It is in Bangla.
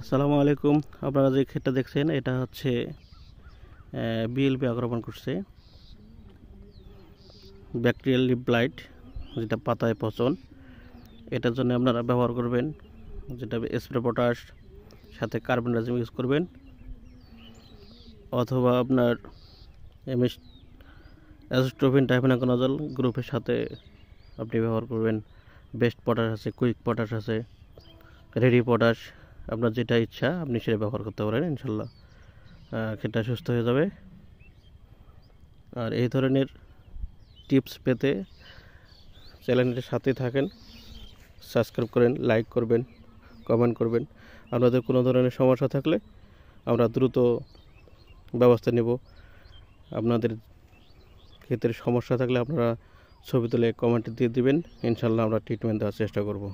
আসসালামু আলাইকুম। আপনারা যে ক্ষেতটা দেখছেন এটা হচ্ছে বিএলপি আক্রমণ করছে, ব্যাকটেরিয়াল লিফ ব্লাইট, যেটা পাতায় পচন। এটার জন্য আপনারা ব্যবহার করবেন যেটা স্প্রে পটাশ, সাথে কার্বনডাজিম ইউজ করবেন, অথবা আপনার এমএস অ্যাজোস্ট্রোবিন টাইফেনাকোনাজল গ্রুপের সাথে আপনি ব্যবহার করবেন। বেস্ট পটাশ আছে, কুইক পটাশ আছে, রেডি পটাশ, আপনার যেটা ইচ্ছা আপনি সেটা ব্যবহার করতে পারেন। ইনশাল্লাহ ক্ষেতটা সুস্থ হয়ে যাবে। আর এই ধরনের টিপস পেতে চ্যানেলটির সাথে থাকেন, সাবস্ক্রাইব করেন, লাইক করবেন, কমেন্ট করবেন। আপনাদের কোনো ধরনের সমস্যা থাকলে আমরা দ্রুত ব্যবস্থা নেব। আপনাদের ক্ষেতের সমস্যা থাকলে আপনারা ছবি তুলে কমেন্টে দিয়ে দিবেন, ইনশাল্লাহ আমরা ট্রিটমেন্ট দেওয়ার চেষ্টা করব।